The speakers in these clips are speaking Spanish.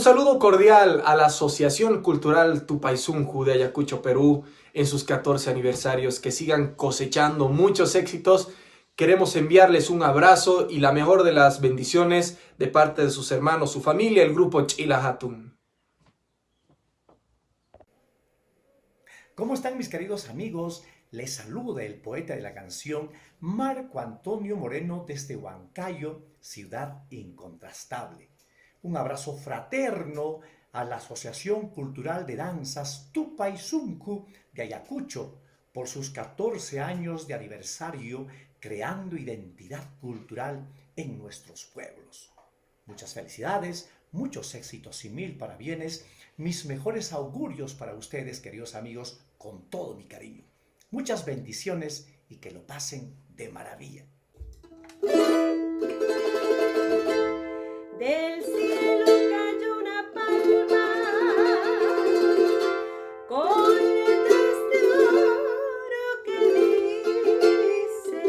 saludo cordial a la Asociación Cultural Tupaysuncu de Ayacucho, Perú, en sus 14 aniversarios. Que sigan cosechando muchos éxitos. Queremos enviarles un abrazo y la mejor de las bendiciones de parte de sus hermanos, su familia, el grupo Chila Hatun. ¿Cómo están mis queridos amigos? Les saluda el poeta de la canción Marco Antonio Moreno desde Huancayo, ciudad incontrastable. Un abrazo fraterno a la Asociación Cultural de Danzas Tupaysuncu de Ayacucho por sus 14 años de aniversario creando identidad cultural en nuestros pueblos. Muchas felicidades, muchos éxitos y mil parabienes. Mis mejores augurios para ustedes, queridos amigos, con todo mi cariño. Muchas bendiciones y que lo pasen de maravilla. Del cielo cayó una palma con letras de oro que dice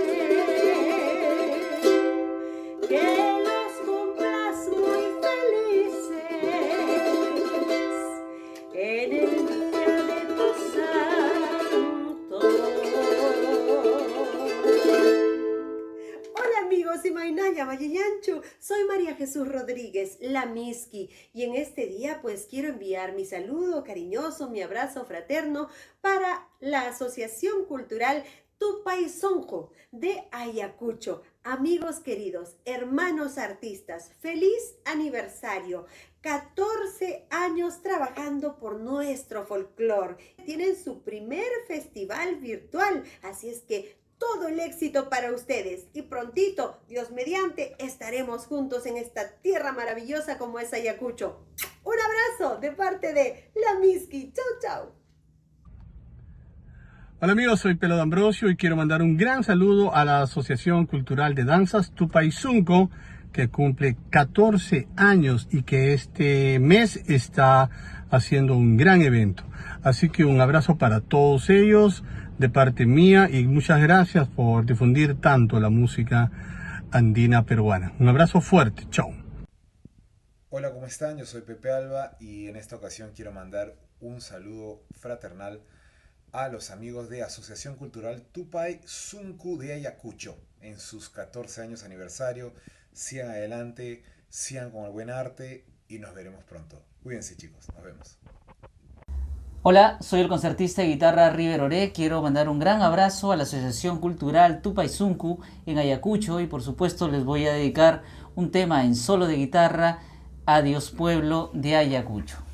que los cumplas muy felices en el día de tu santo. Hola amigos y Mainaya Valleyanchu, soy María Jesús Rodríguez, la Miski, y en este día pues quiero enviar mi saludo cariñoso, mi abrazo fraterno para la Asociación Cultural Tupaysuncu de Ayacucho. Amigos queridos, hermanos artistas, feliz aniversario. 14 años trabajando por nuestro folclore. Tienen su primer festival virtual, así es que todo el éxito para ustedes. Y prontito, Dios mediante, estaremos juntos en esta tierra maravillosa como es Ayacucho. Un abrazo de parte de la Miski. Chau, chau. Hola amigos, soy Pelo de Ambrosio y quiero mandar un gran saludo a la Asociación Cultural de Danzas Tupaysuncu, que cumple 14 años y que este mes está haciendo un gran evento. Así que un abrazo para todos ellos de parte mía y muchas gracias por difundir tanto la música andina peruana. Un abrazo fuerte, chao. Hola, ¿cómo están? Yo soy Pepe Alba y en esta ocasión quiero mandar un saludo fraternal a los amigos de Asociación Cultural Tupaysuncu de Ayacucho en sus 14 años aniversario. Sigan adelante, sigan con el buen arte y nos veremos pronto. Cuídense chicos, nos vemos. Hola, soy el concertista de guitarra River Oré. Quiero mandar un gran abrazo a la Asociación Cultural Tupaysuncu en Ayacucho y por supuesto les voy a dedicar un tema en solo de guitarra, Adiós Pueblo de Ayacucho.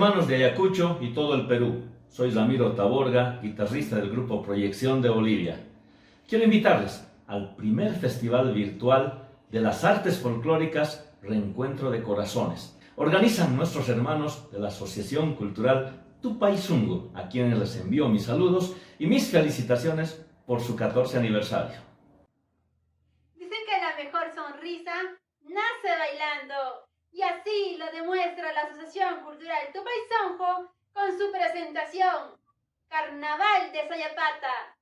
hermanos de Ayacucho y todo el Perú. Soy Ramiro Taborga, guitarrista del grupo Proyección de Bolivia. Quiero invitarles al primer festival virtual de las artes folclóricas Reencuentro de Corazones. Organizan nuestros hermanos de la Asociación Cultural Tupaizungu, a quienes les envío mis saludos y mis felicitaciones por su 14 aniversario. Dicen que la mejor sonrisa nace bailando. Y así lo demuestra la Asociación Cultural Tupaizungu con su presentación, Carnaval de Sayapata.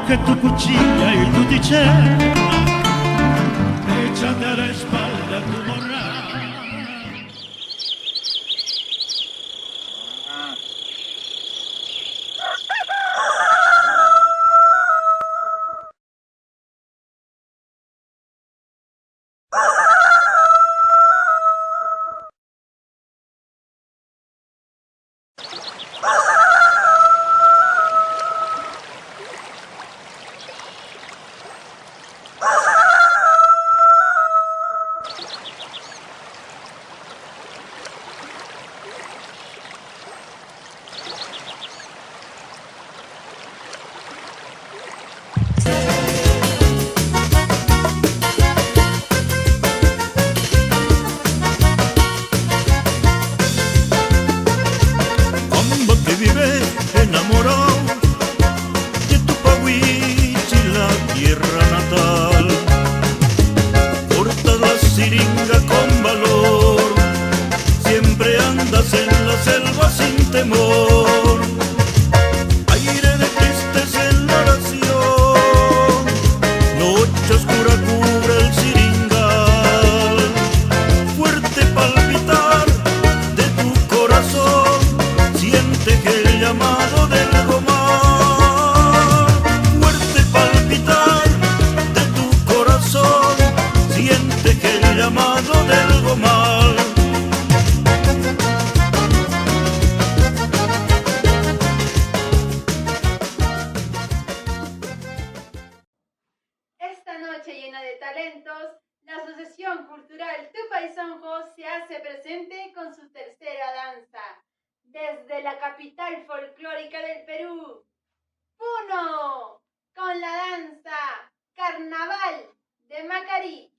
que tu cuchilla y tu tichera, échate a la espalda tu morral. Desde la capital folclórica del Perú, Puno, con la danza Carnaval de Macarí.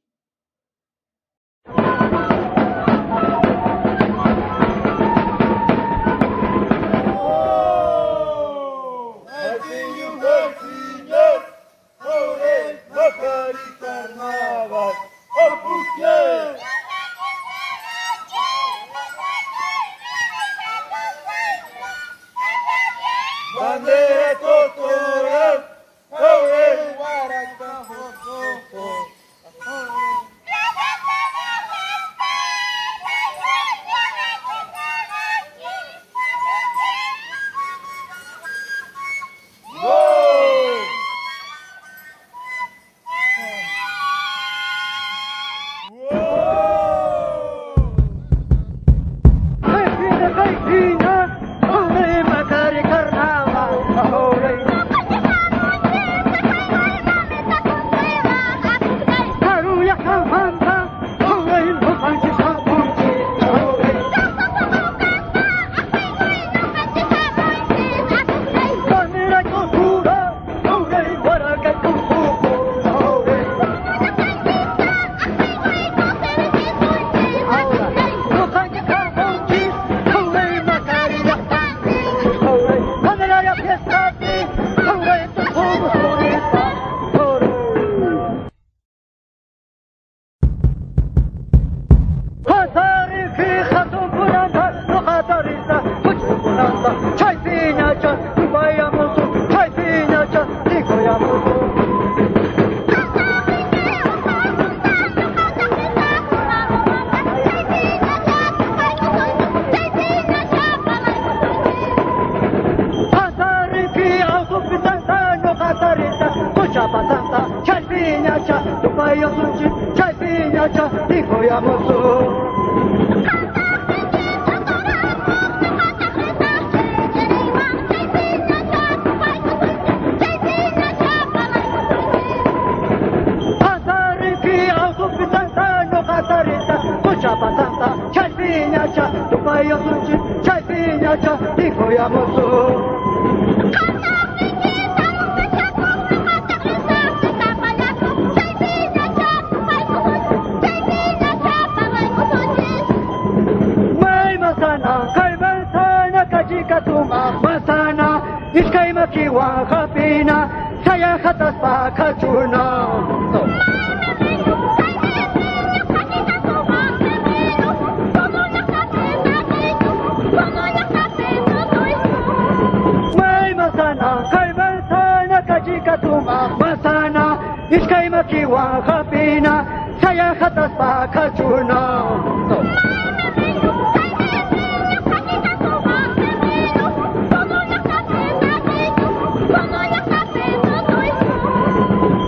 kachika tuma masana iskay makiwa hapina saya hatas pa kachuna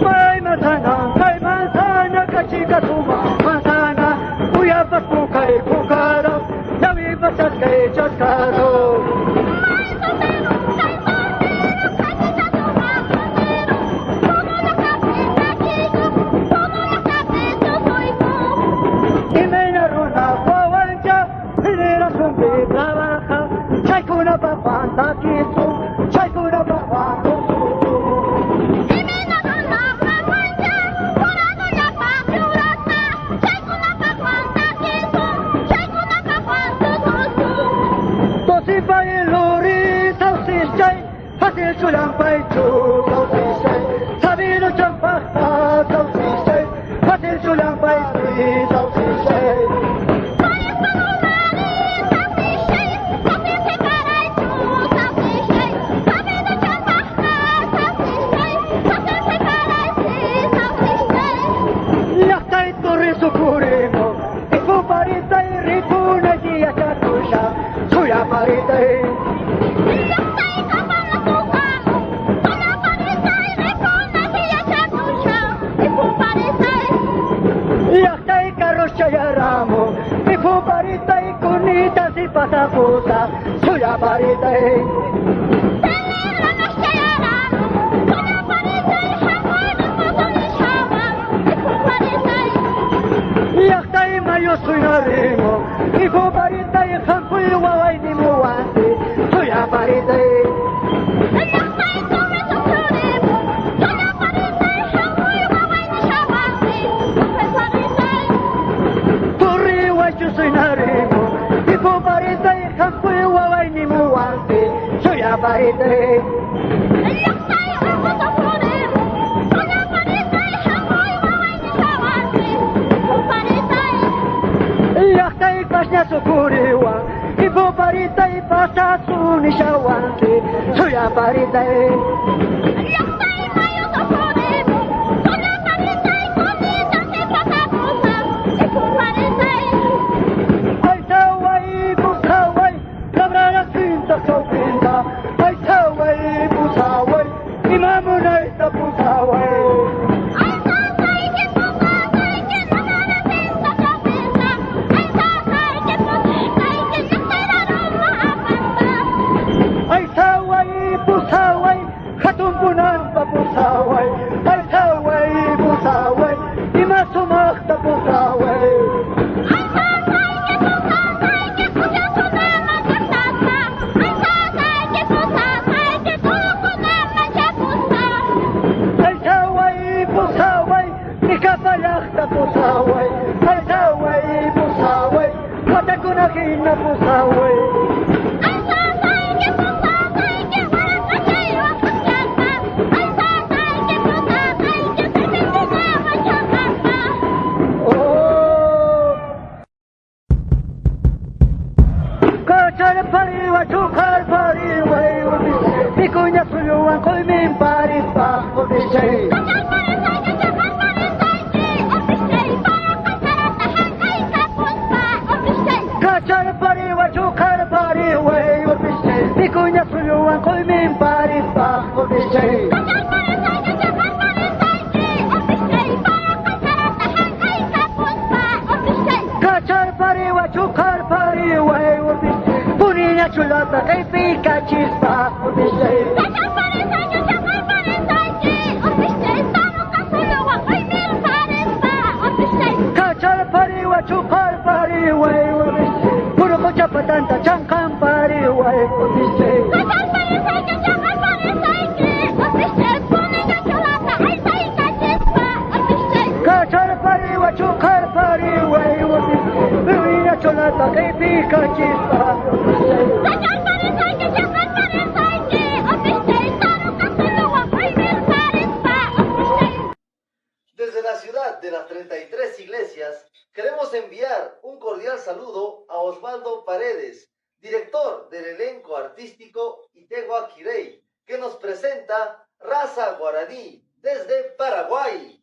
May masana kachika tuma masana uya paspu kay kukaro nawi pasas kay chaskaro Sulang pai chu kau sisai sabi no champa kau sisai hasil sulang pai kau sisai Laktai torre sukuremo iku paritai ritu na dia katusha suya paritai Yaktai karoshaya ramo, ifu paritai kunita si pasaputa, suya paritai. Yaktai mayo suinarimo, ifu paritai hampui wawai ni muwante, suya paritai. Suinarimo, ifu paritai hampui wawai ni muwante, suya paritai. Yaktai pasnya sukuriwa, ifu paritai pasasu ni shawante, suya paritai. Desde la ciudad de las 33 iglesias, queremos enviar un cordial saludo a Osvaldo Paredes, director del elenco artístico Itegua Kirei, que nos presenta Casa Guaraní, desde Paraguay.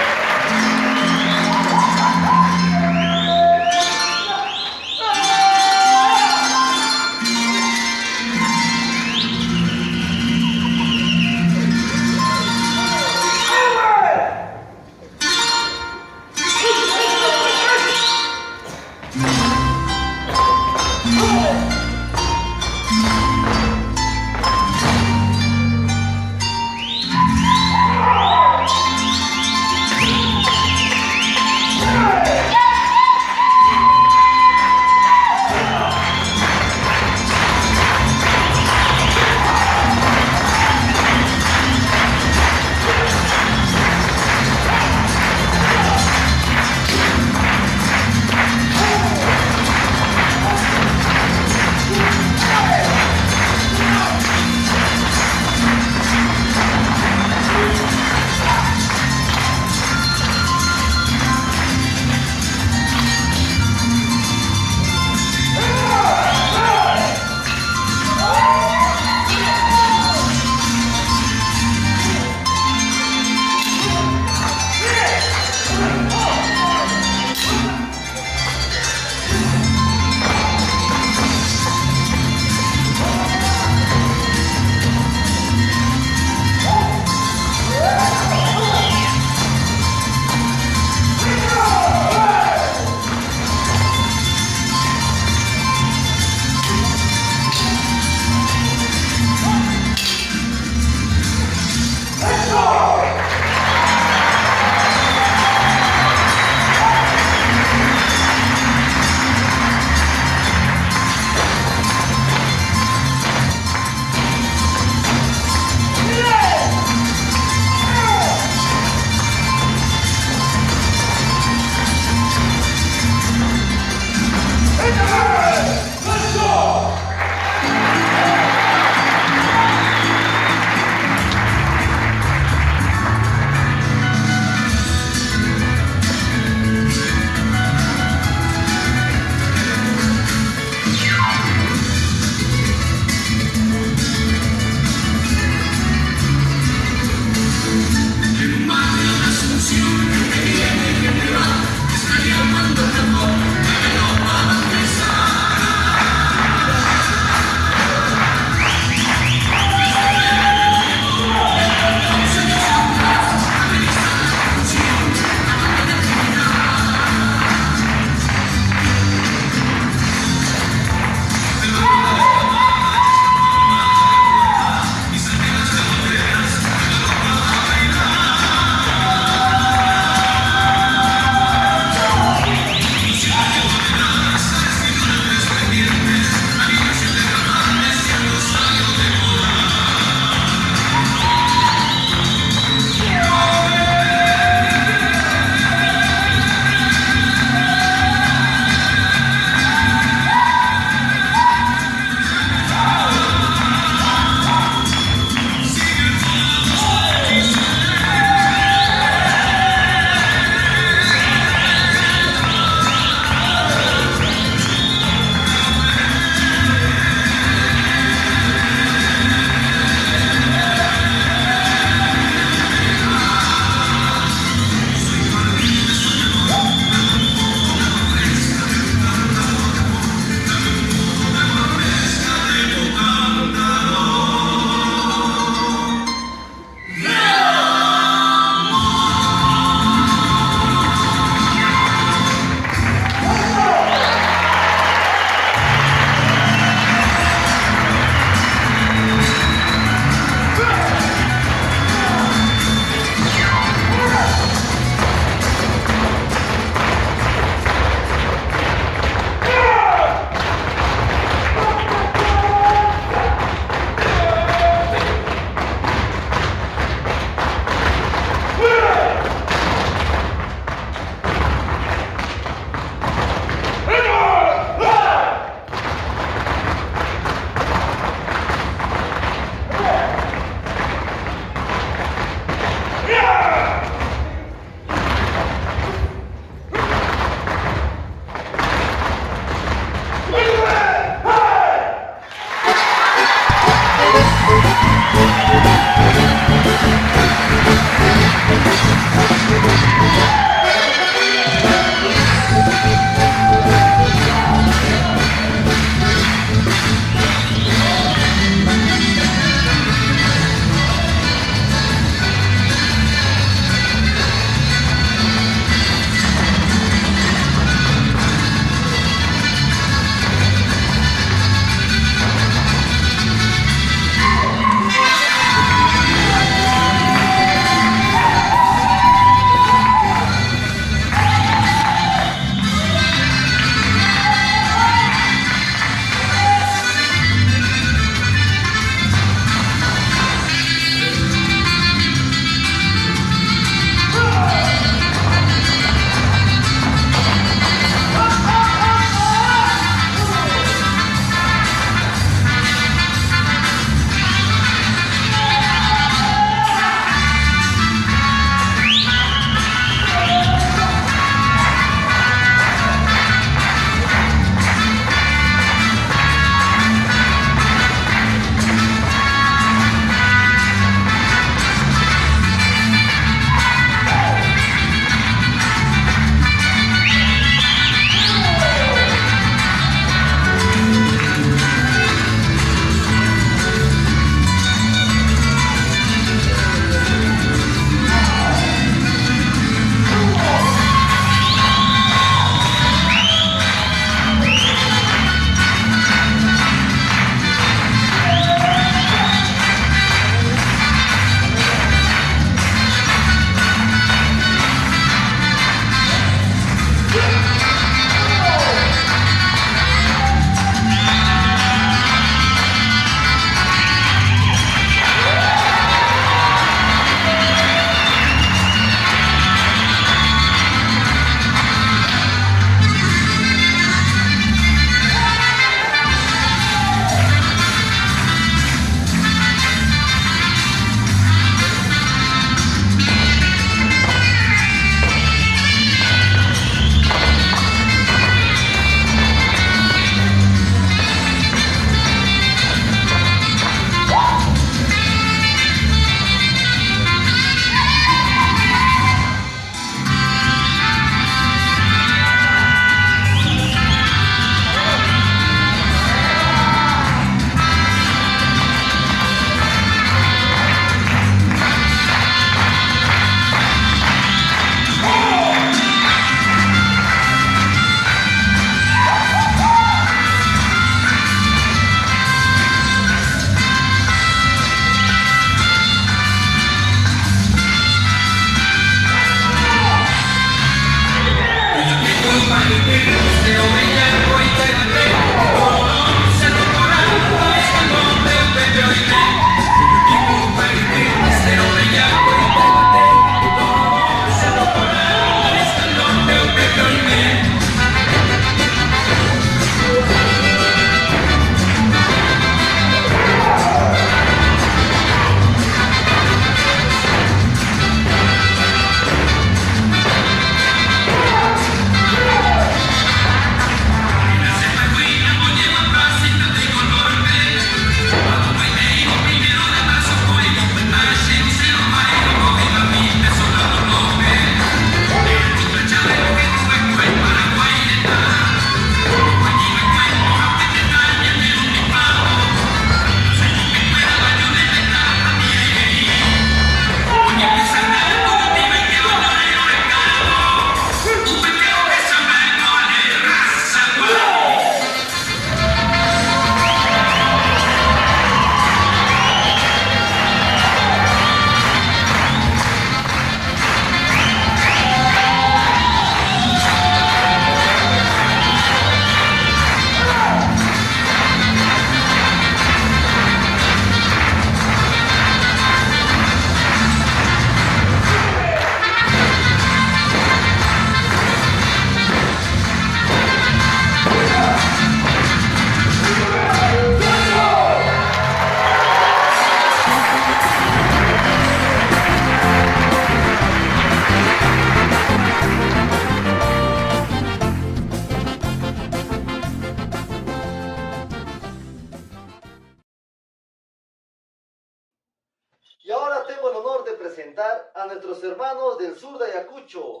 Y ahora tengo el honor de presentar a nuestros hermanos del sur de Ayacucho,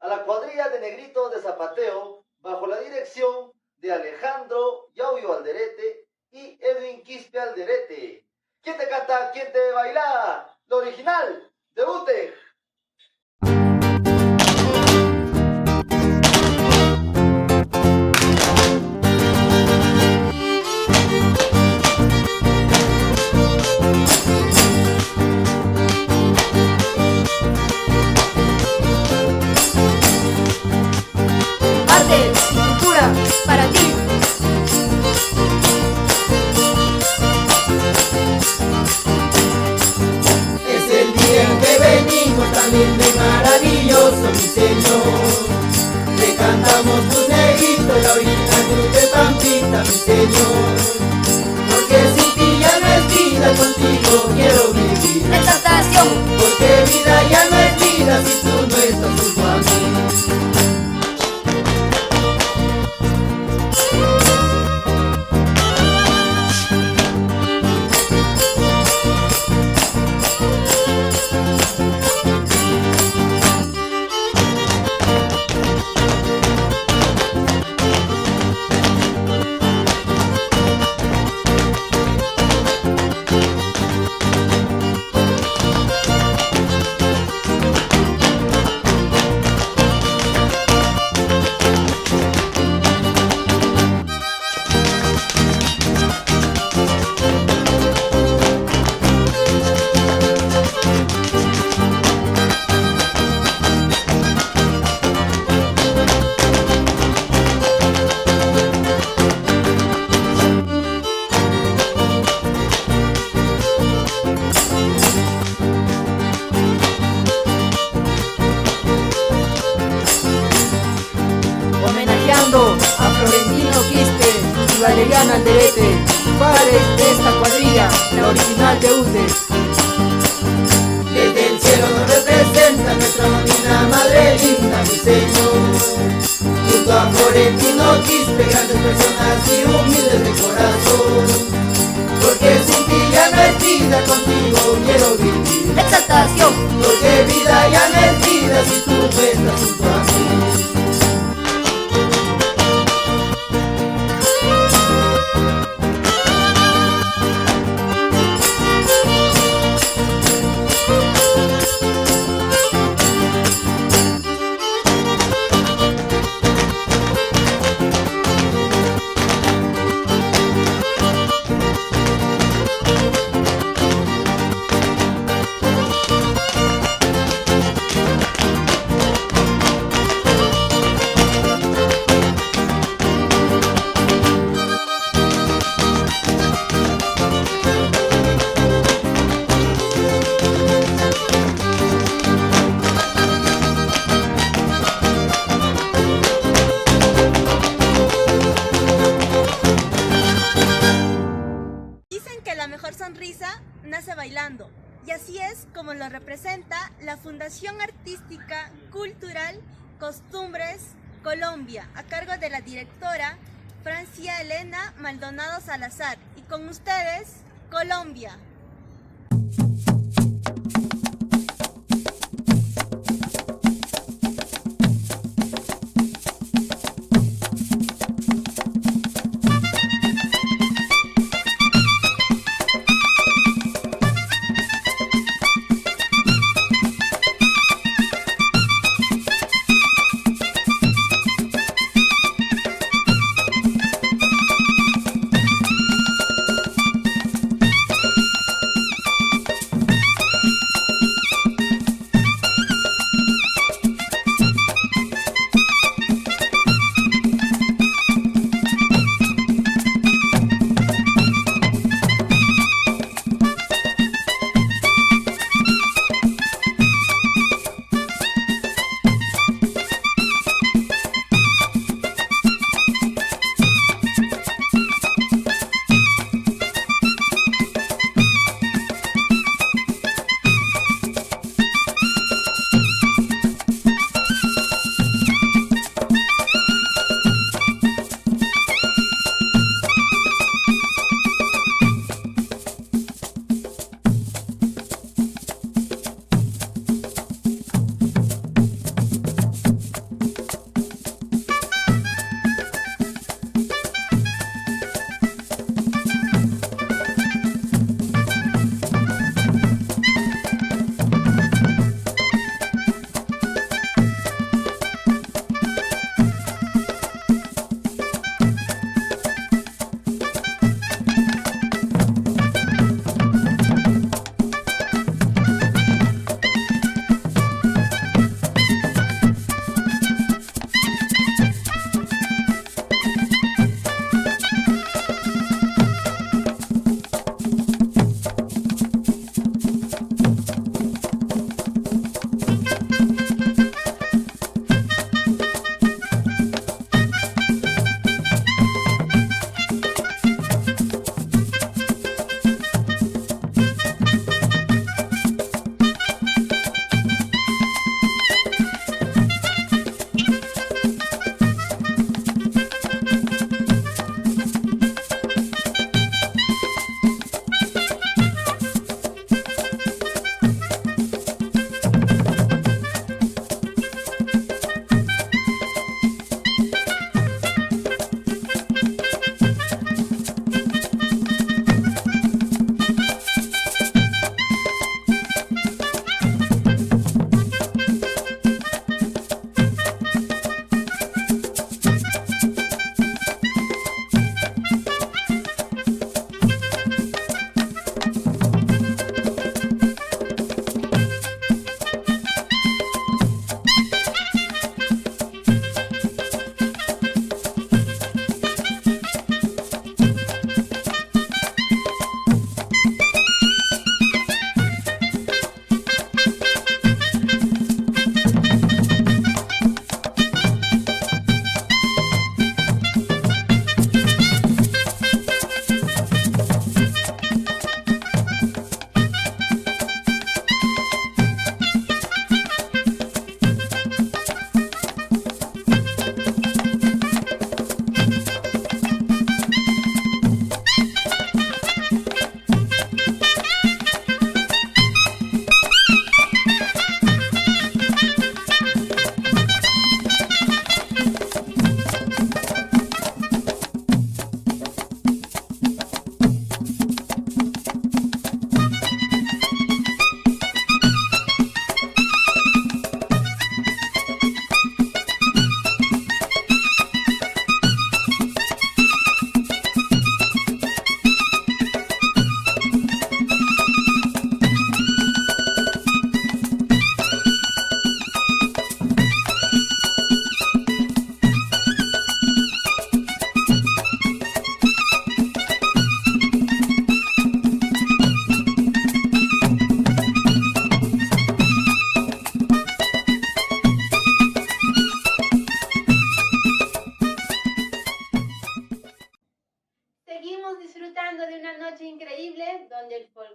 a la cuadrilla de negritos de zapateo, bajo la dirección de Alejandro Yaubio Alderete y Edwin Quispe Alderete. ¿Quién te canta? ¿Quién te baila? Lo original de UTEG. Arte y cultura para ti. Es el día en que venimos tan lindo y maravilloso, mi Señor. Te cantamos tu negrito, la original de Pampita, mi Señor. Porque sin ti ya no es vida, contigo quiero vivir. Exaltación. Porque vida ya no es vida si tú no estás junto a mí. Homenajeando a Florentino Quispe y Valeriano Alderete, padres de esta cuadrilla, la original de UTE. Desde el cielo nos representa nuestra mamina madre linda, mi Señor. Junto a Florentino Quispe, grandes personas y humildes de corazón. Porque sin ti ya no es vida, contigo quiero vivir. Exaltación. Porque vida ya no es vida si tú no estás junto a mí. La mejor sonrisa nace bailando, y así es como lo representa la Fundación Artística Cultural Costumbres Colombia, a cargo de la directora Francia Elena Maldonado Salazar, y con ustedes, Colombia.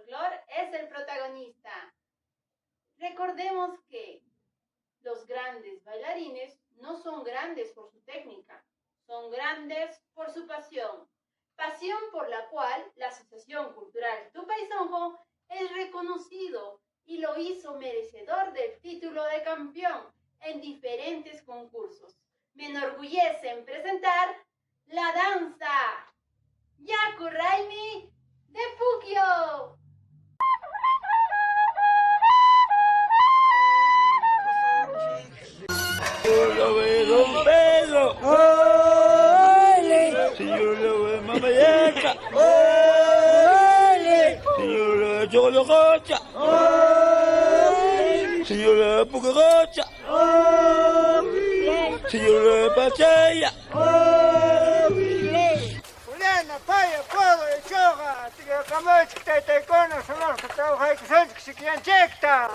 folclore es el protagonista. Recordemos que los grandes bailarines no son grandes por su técnica, son grandes por su pasión. Pasión por la cual la Asociación Cultural Tupaisonjo es reconocido y lo hizo merecedor del título de campeón en diferentes concursos. Me enorgullece en presentar la danza Yaku Raimi de Puquio. Lo ve Don Pedro, ¡ole! Señor lo ve Mamayaca, ¡ole! Señor lo ve Chocolococha, ¡ole! Señor lo ve Pucacocha, ¡ole! Señor lo ve Pachaya, ¡ole! Fulana, paya, pogo, choga, tiga camoch, te cono, sonor, que trabaja que son que se quieran checta.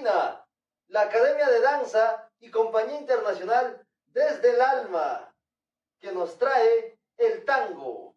Argentina, la Academia de Danza y Compañía Internacional Desde el Alma, que nos trae el tango.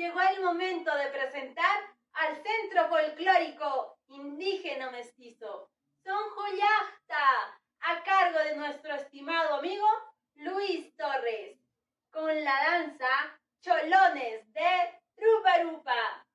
llegó el momento de presentar al Centro Folclórico Indígena Mestizo, Son Joyachta, a cargo de nuestro estimado amigo Luis Torres, con la danza Cholones de Rupa Rupa.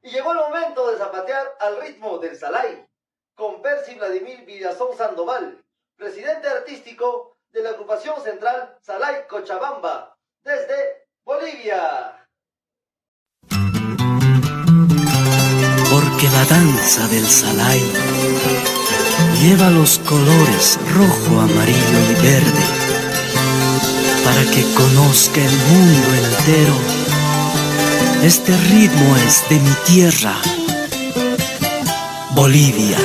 Y llegó el momento de zapatear al ritmo del Salay, con Percy Vladimir Villazón Sandoval, presidente artístico de la agrupación central Salay Cochabamba, desde Bolivia. Porque la danza del Salay lleva los colores rojo, amarillo y verde, para que conozca el mundo entero. Este ritmo es de mi tierra, Bolivia.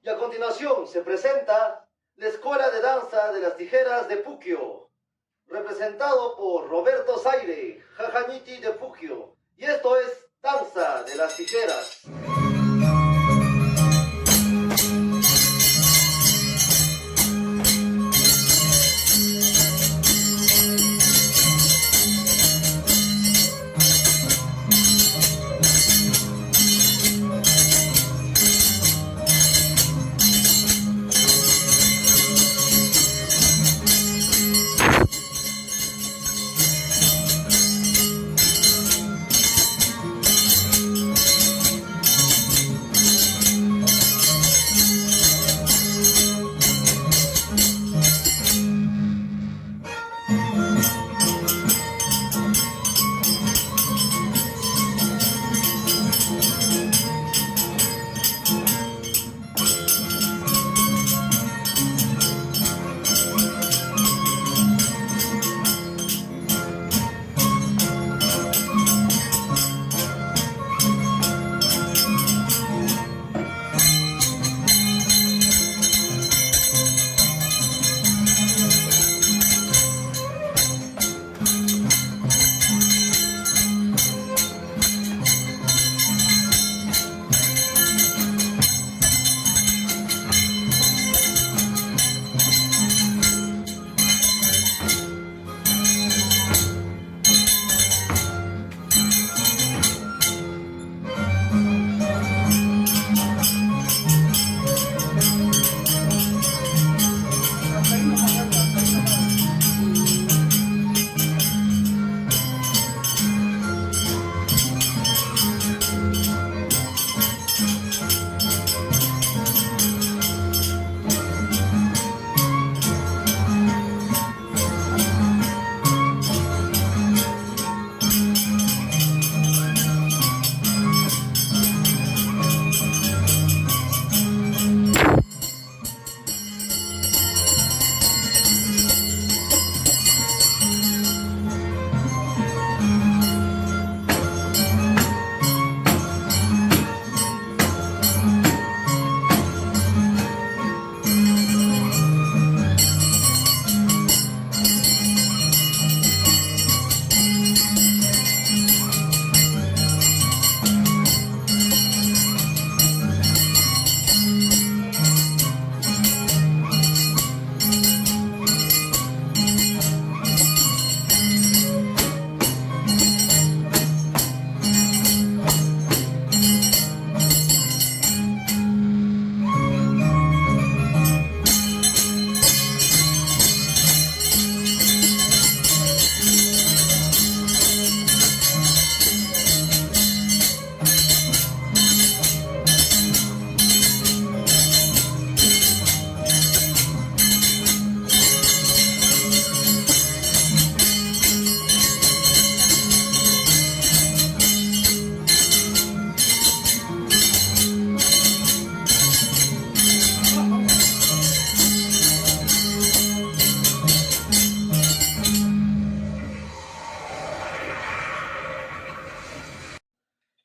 Y a continuación se presenta la Escuela de Danza de las Tijeras de Puquio, representado por Roberto Zaire, Jajañiti de Puquio. Y esto es Danza de las Tijeras.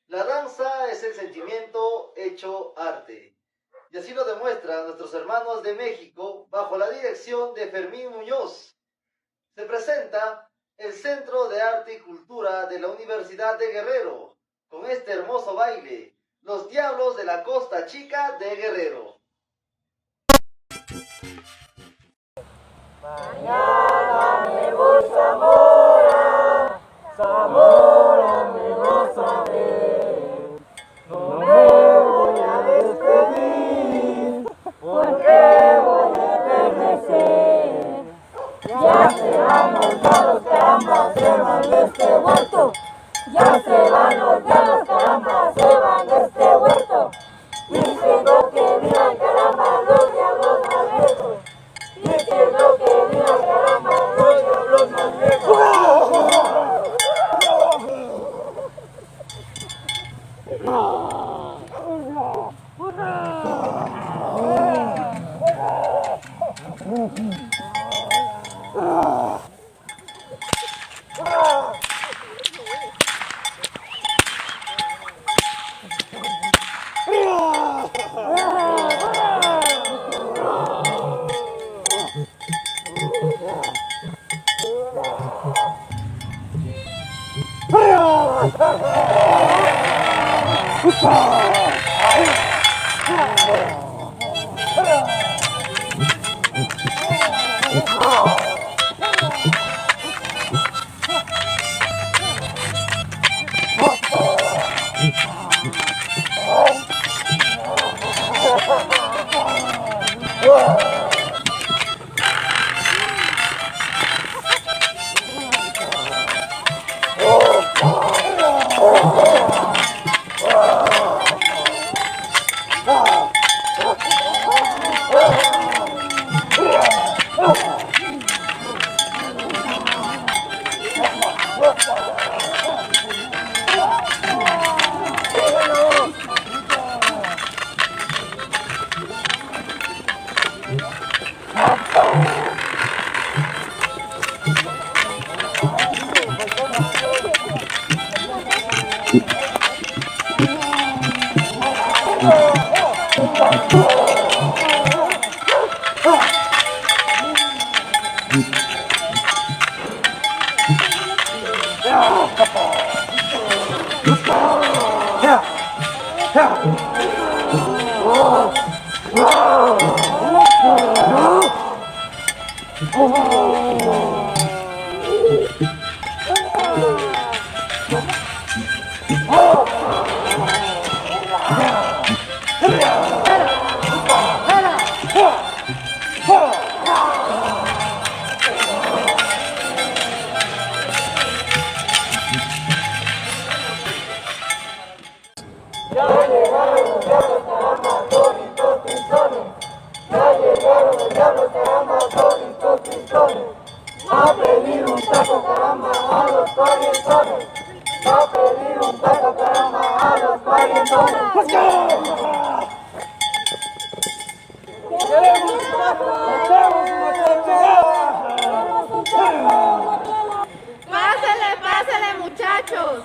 La danza es el sentimiento hecho arte. Y así lo demuestran nuestros hermanos de México bajo la dirección de Fermín Muñoz. Se presenta el Centro de Arte y Cultura de la Universidad de Guerrero con este hermoso baile, Los Diablos de la Costa Chica de Guerrero. Mañana me voy Zamora, Zamora me vas a ver. No me voy a despedir, porque voy a envejecer. Ya se van los diablos, caramba, se van de este huerto. Ya se van los diablos, caramba, se van de este huerto. Diciendo que vivan, caramba, los diablos más viejos. Diciendo que vivan, caramba. Pásale, pásale, muchachos.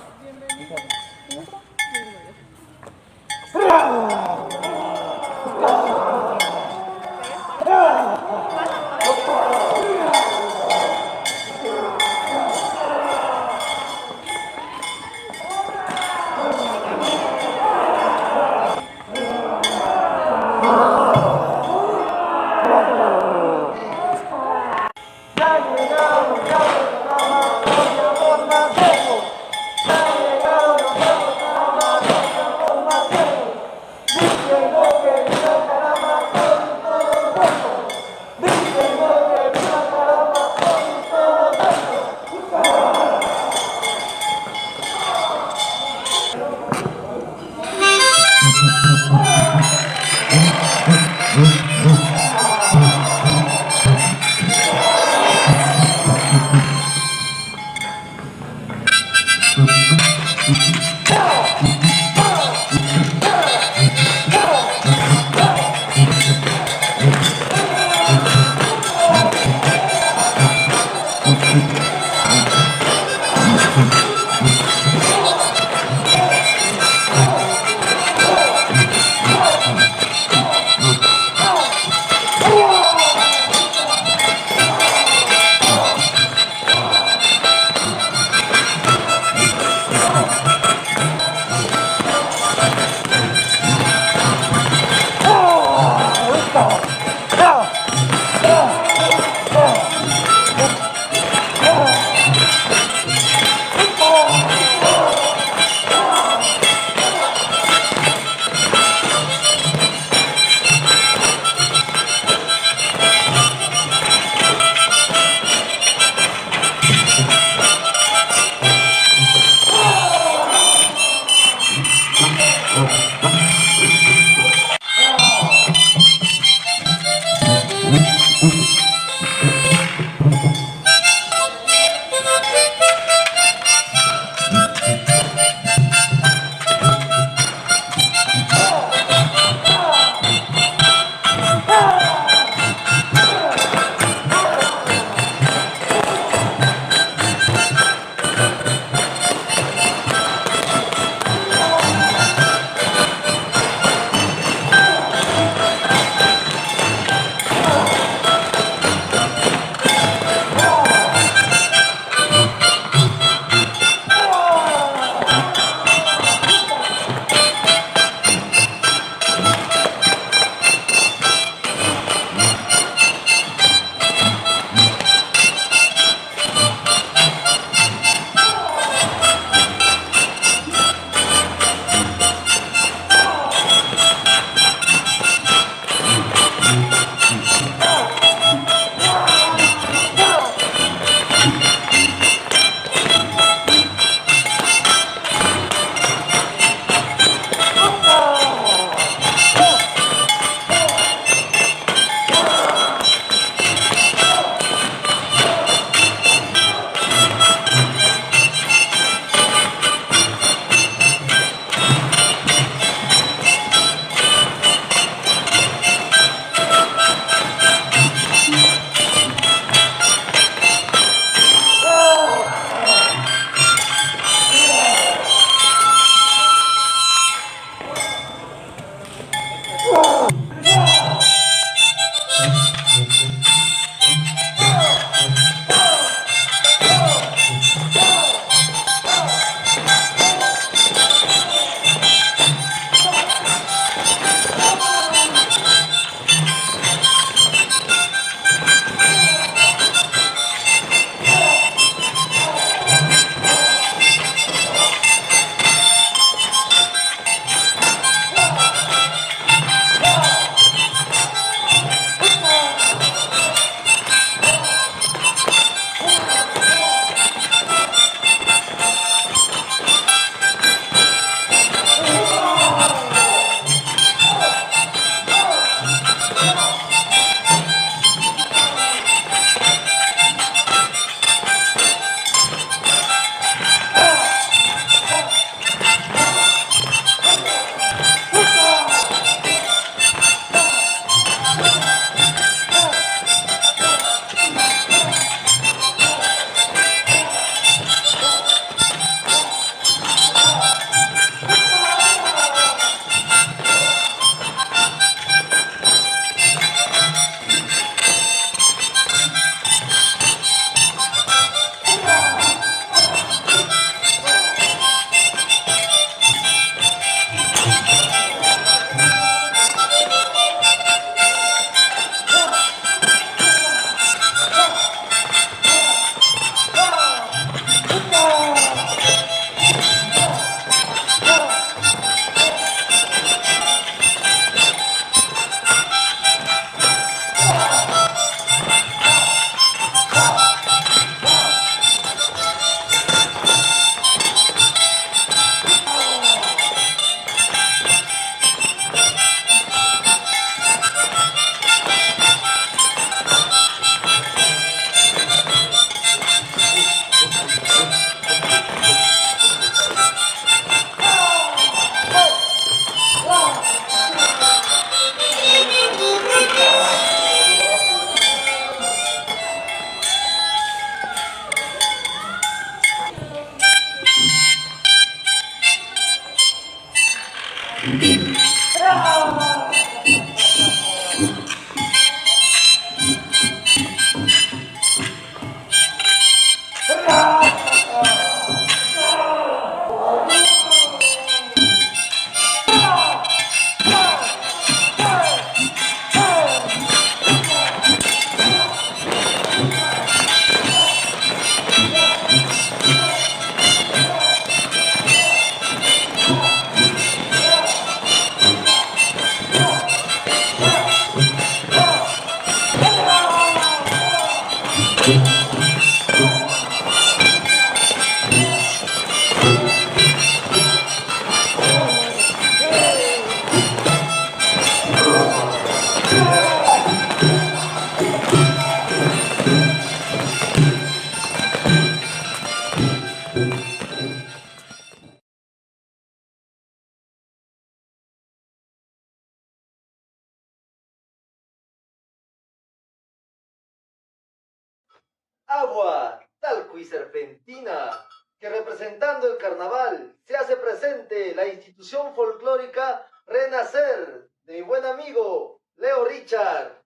Agua, talco y serpentina, que representando el carnaval se hace presente la institución folclórica Renacer de mi buen amigo Leo Richard.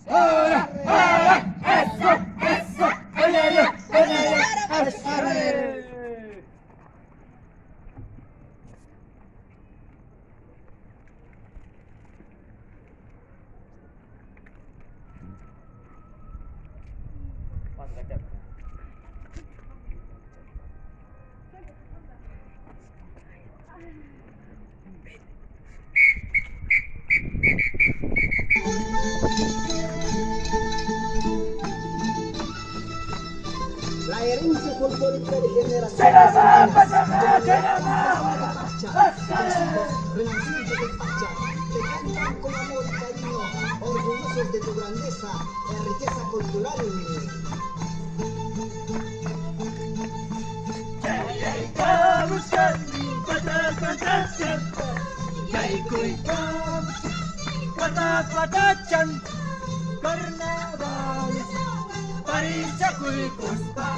¡Ahora! ¡Ahora! ¡Eso! ¡Eso! ¡Venelio! ¡Venelio! ¡Eso! La herencia folclórica de generaciones Renacimiento del Pacha, te cantan con amor y cariño, orgullosos de tu grandeza y riqueza cultural. Carnavales, Parichacuy Cuspa,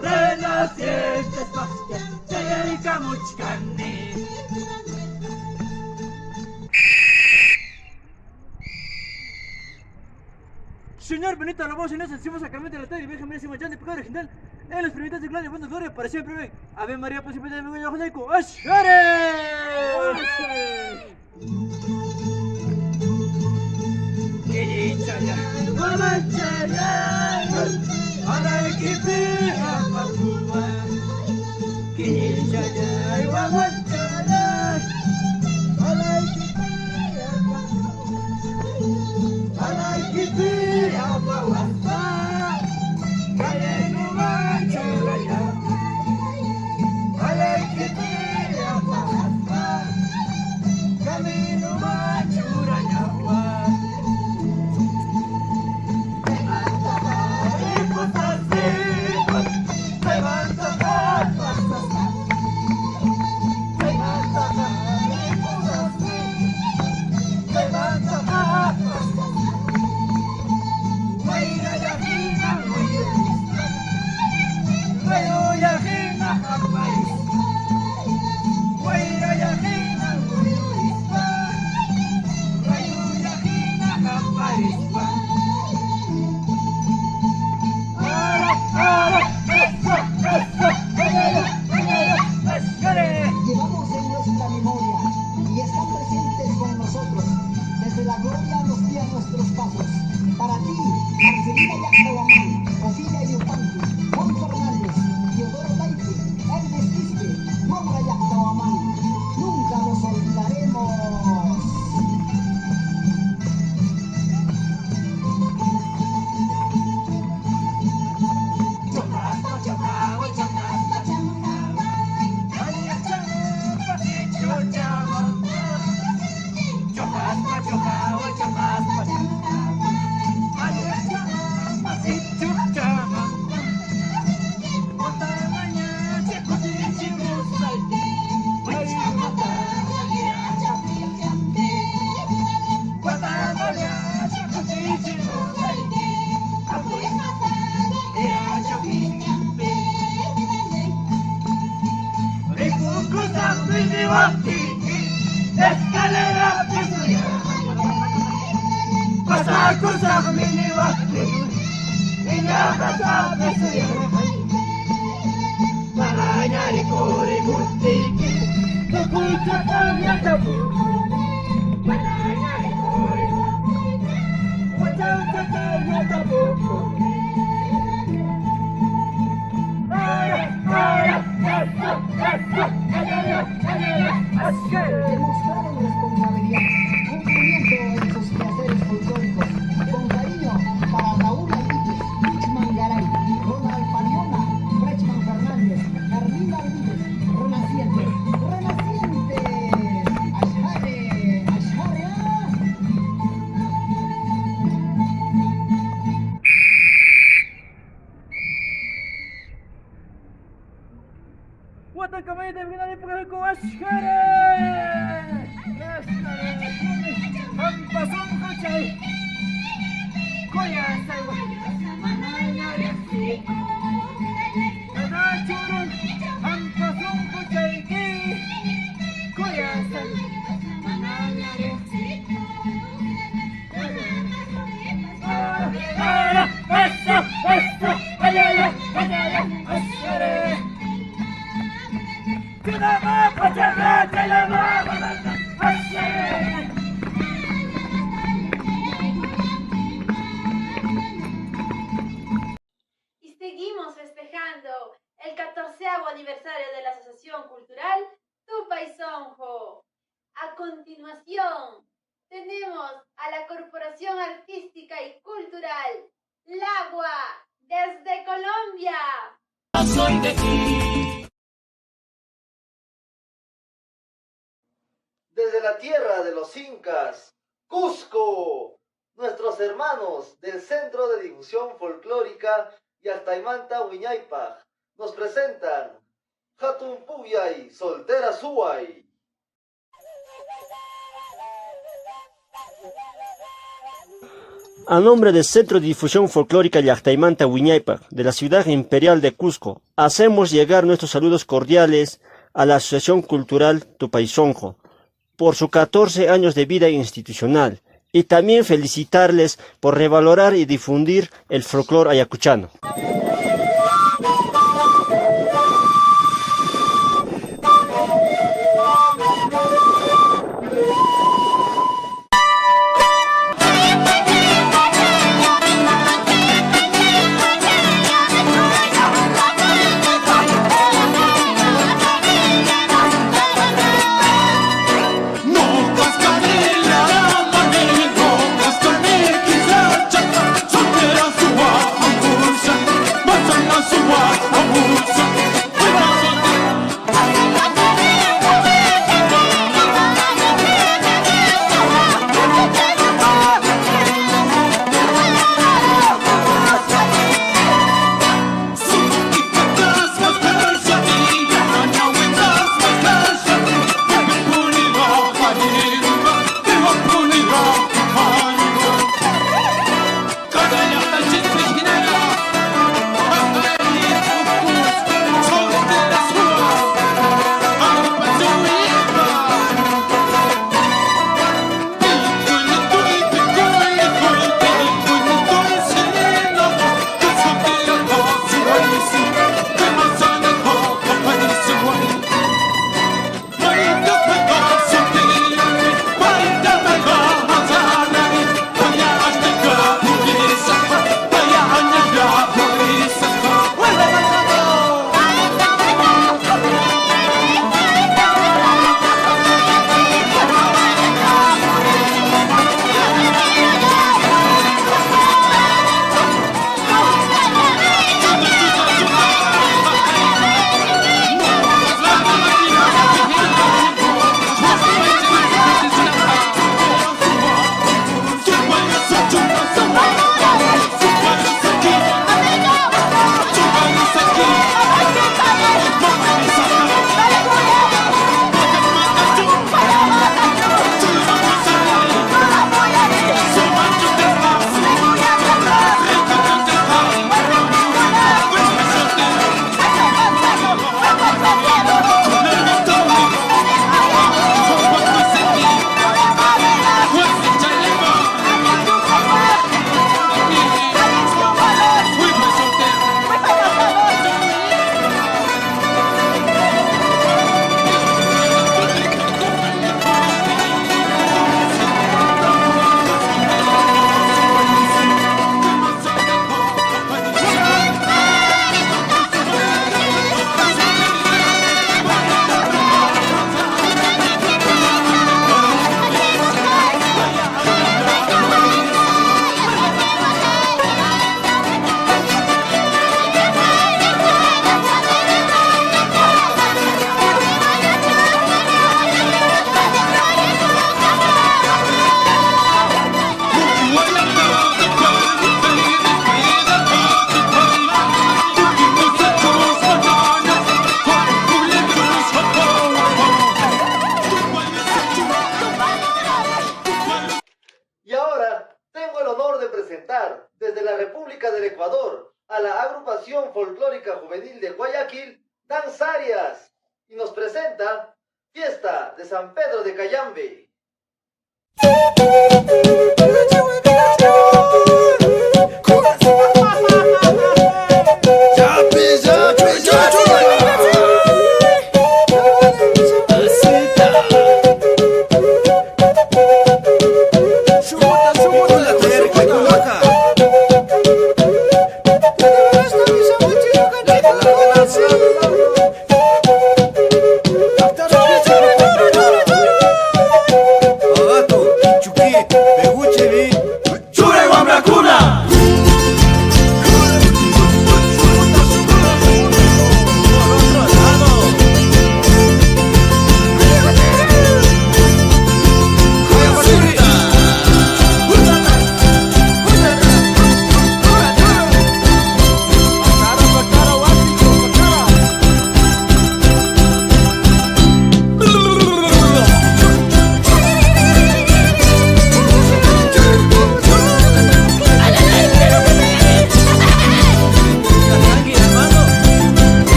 Renacientes Pastia, Chayarica Muchcani. Señor Benito Alabó, Señor Santísimo Sacramento de la Tierra y Virgen María Simachán de Pecado Original, en los permitidos de gloria y buena gloria para siempre ven. Ave María, Purísima de Nuevo Josaico, ¡Ashare! Kirichaya, Guamachaya, Araikipia, Papua. Kirichaya, Guamachaya, Araikipia, Papua. Araikipia, Papua. Kayenuma, Churaya. Araikipia, Papua. Kaminuma, Churaya. Llevamos en nuestra memoria y están presentes con nosotros. Desde la gloria nos guían nuestros pasos. Para ti, Marcelina Yacahuamán, Ofilia Yupanqui, Juan Fernández, Teodoro Taite, Ernest Quispe, Maura Yacahuamán. Nunca nos olvidaremos. Escalera Pesuya, pasar cruzar mini wakti, inabasa Pesuya, malanya di kori mutiki, kukucha tanya tabu, malanya di kori mutiki, kukucha tanya tabu. Ayacucho Ashkare Ashkare Hampasón Hachay Koya Salva Manaya Yaksiko Nadachurun Hampasón Hachay Koya Salva Manaya Yaksiko Y seguimos festejando el 14º aniversario de la Asociación Cultural Tupaisonjo. A continuación, tenemos a la Corporación Artística y Cultural Lagua, desde Colombia. Soy de ti. Desde la tierra de los incas, Cusco, nuestros hermanos del Centro de Difusión Folclórica Llaqtaymanta Wiñaypaq nos presentan Hatun Puyay, Soltera Suay. A nombre del Centro de Difusión Folclórica Llaqtaymanta Wiñaypaq de la ciudad imperial de Cusco, hacemos llegar nuestros saludos cordiales a la Asociación Cultural Tupaisonjo por sus 14 años de vida institucional y también felicitarles por revalorar y difundir el folclore ayacuchano. de presentar desde la República del Ecuador a la agrupación folclórica juvenil de Guayaquil, Danzarias, y nos presenta Fiesta de San Pedro de Cayambe.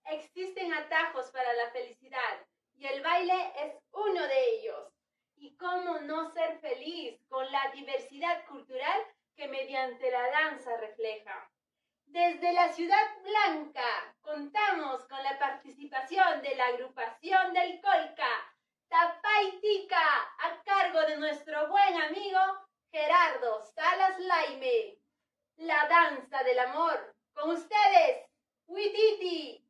Existen atajos para la felicidad y el baile es uno de ellos. ¿Y cómo no ser feliz con la diversidad cultural que mediante la danza refleja? Desde la Ciudad Blanca contamos con la participación de la agrupación del Colca, Tapaitica, a cargo de nuestro buen amigo Gerardo Salas Laime. La danza del amor. Con ustedes, Huititi.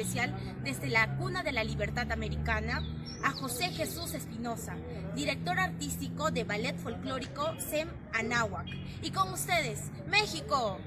especial desde la cuna de la libertad americana a José Jesús Espinosa, director artístico de Ballet Folclórico SEM Anáhuac. Y con ustedes, México.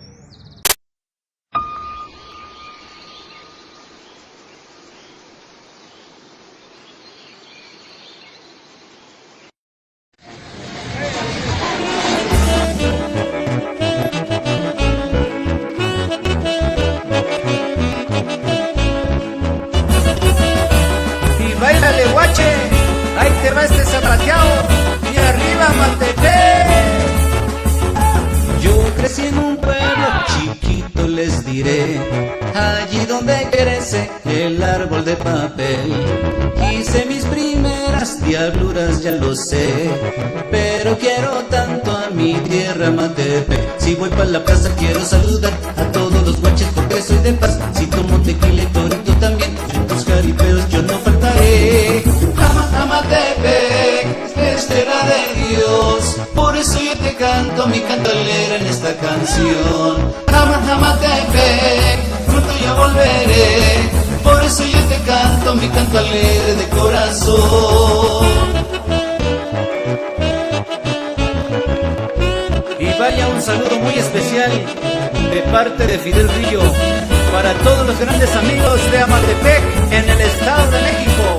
Báilale guache, ahí te va este zapateado, y arriba Matepec. Yo crecí en un pueblo chiquito, les diré, allí donde crece el árbol de papel. Hice mis primeras diabluras, ya lo sé, pero quiero tanto a mi tierra Matepec. Si voy pa' la plaza quiero saludar a todos los guaches porque soy de paz. Si tomo tequila y torito también, en tus jaripeos yo no faltaré. Matepec es tierra de Dios, por eso yo te canto mi canto alegre en esta canción. Matepec, pronto yo volveré, por eso yo te canto mi canto alegre de corazón. Y vaya un saludo muy especial de parte de Fidel Rillo para todos los grandes amigos de Amatepec en el Estado de México.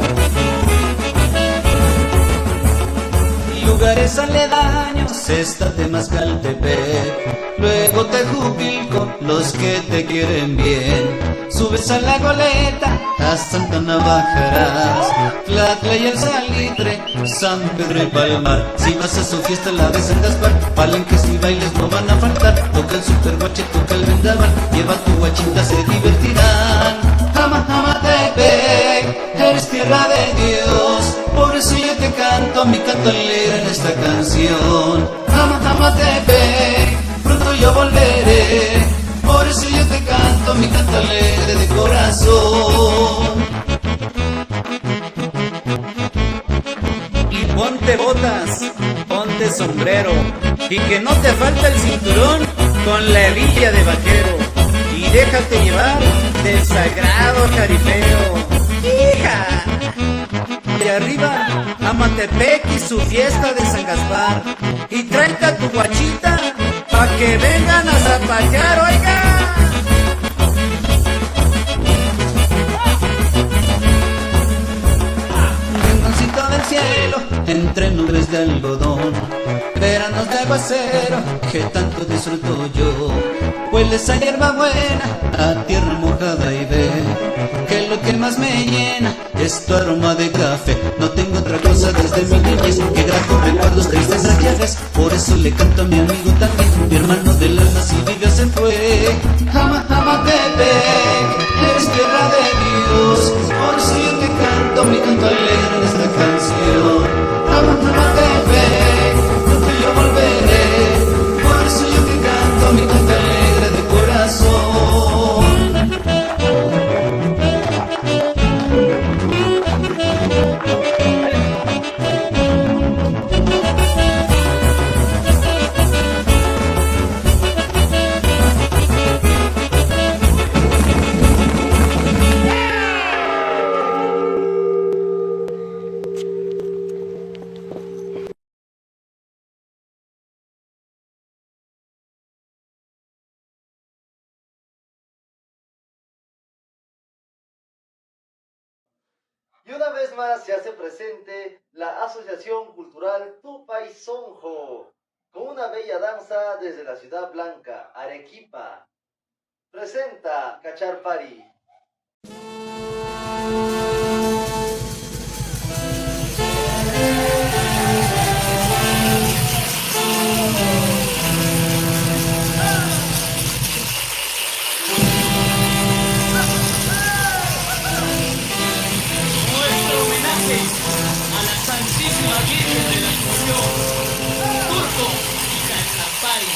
Lugares aledaños está Temascaltepec, luego Tejupilco, los que te quieren bien. Subes a la Goleta, a Santa Ana bajarás, Tlatla y el Salitre, San Pedro y Palmar. Si vas a su fiesta la de San Gaspar, palenques y bailes no van a faltar. Toca el super guache, toca el vendaval, lleva tu guachita, se divertirán. Amatepec, eres tierra de Dios, por eso yo te canto mi canto alegre en esta canción. Amatepec, pronto yo volveré, por eso yo te canto mi canto alegre de corazón. Y ponte botas, ponte sombrero, y que no te falte el cinturón con la hebilla de vaquero, y déjate llevar del sagrado jaripeo. ¡Hija! De arriba, Amatepec y su fiesta de San Gaspar, y tráete a tu guachita pa' que vengan a zapatear, oiga. Rinconcito del cielo, entre nubes de algodón, veranos de aguacero, que tanto disfruto yo. Hueles a hierba buena, a tierra mojada y ve, que lo que más me llena es tu aroma de café. No tengo otra cosa desde mi niñez que gratos recuerdos, tristes viajes. Por eso le canto a mi amigo también, mi hermano del alma Silvio se fue. Amatepec, eres tierra de Dios, por eso yo te canto mi canto alegre en esta canción. Amatepec, pronto yo volveré, por eso yo te canto mi canto alegre de corazón. Y una vez más se hace presente la Asociación Cultural Tupaisonjo, con una bella danza desde la Ciudad Blanca, Arequipa. Presenta Cacharpari. A la Santísima Virgen de la Asunción, Turco y Cacharpari.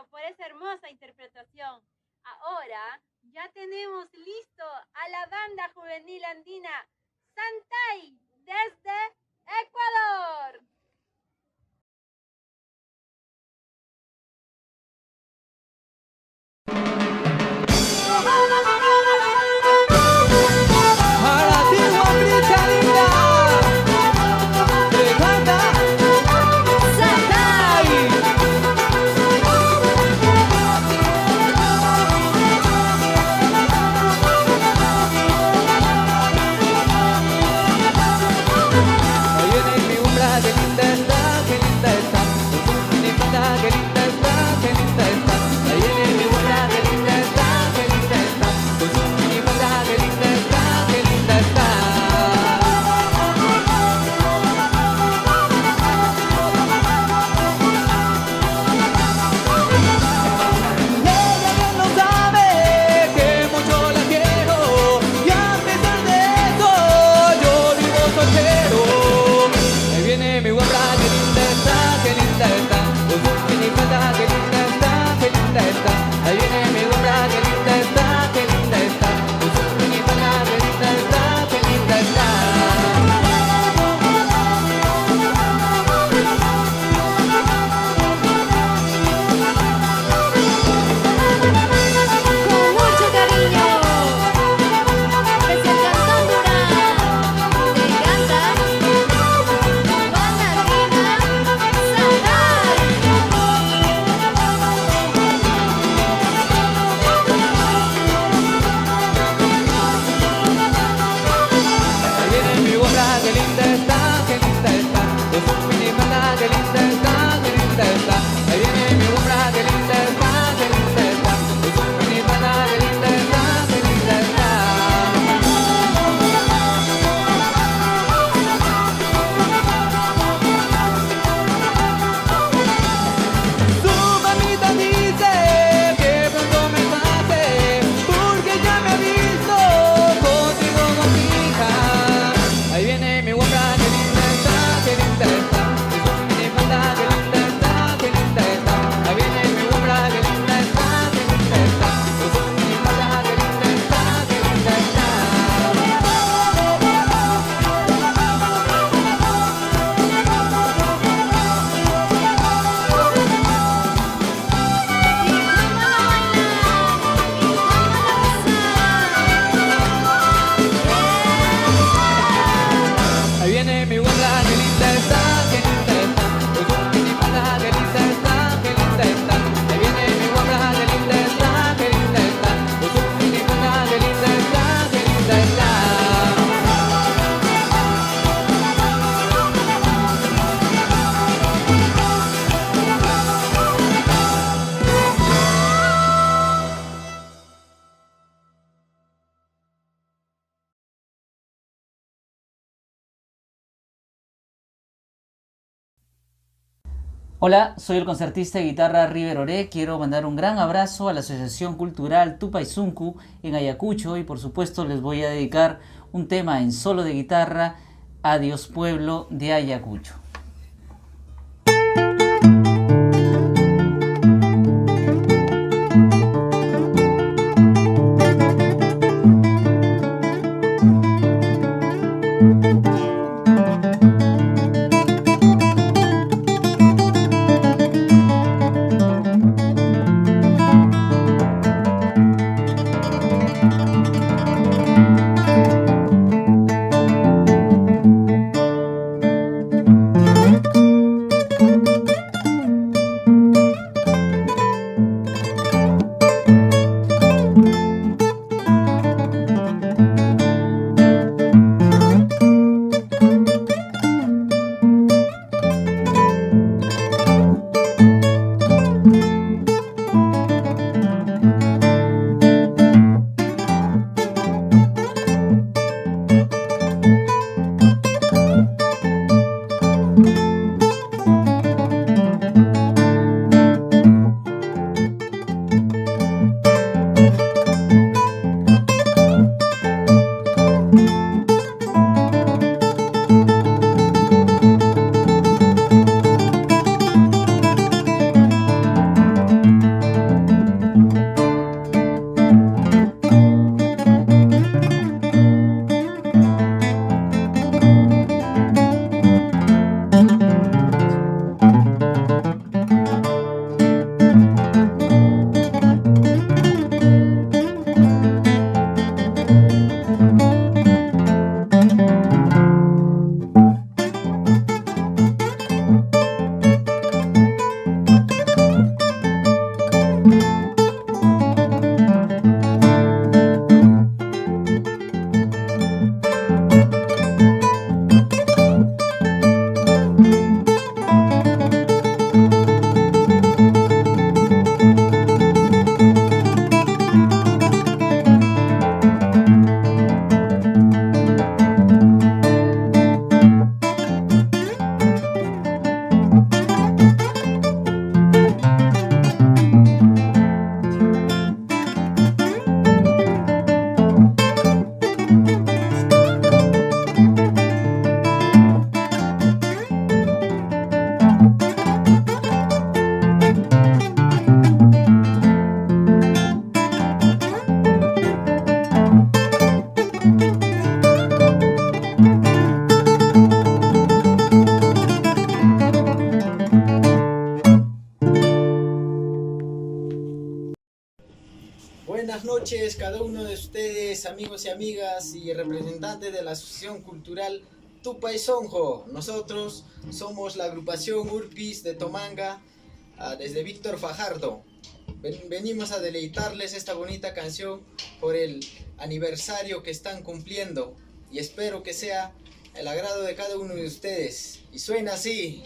por esa hermosa interpretación. Ahora ya tenemos listo a la banda juvenil andina Santay desde Ecuador. Hola, soy el concertista de guitarra River Oré. Quiero mandar un gran abrazo a la Asociación Cultural Tupaysuncu en Ayacucho y por supuesto les voy a dedicar un tema en solo de guitarra, Adiós Pueblo de Ayacucho. noches, cada uno de ustedes, amigos y amigas y representantes de la Asociación Cultural Tupaisonjo. Nosotros somos la agrupación Urpis de Tomanga, desde Víctor Fajardo. Venimos a deleitarles esta bonita canción por el aniversario que están cumpliendo y espero que sea el agrado de cada uno de ustedes. Y suena así.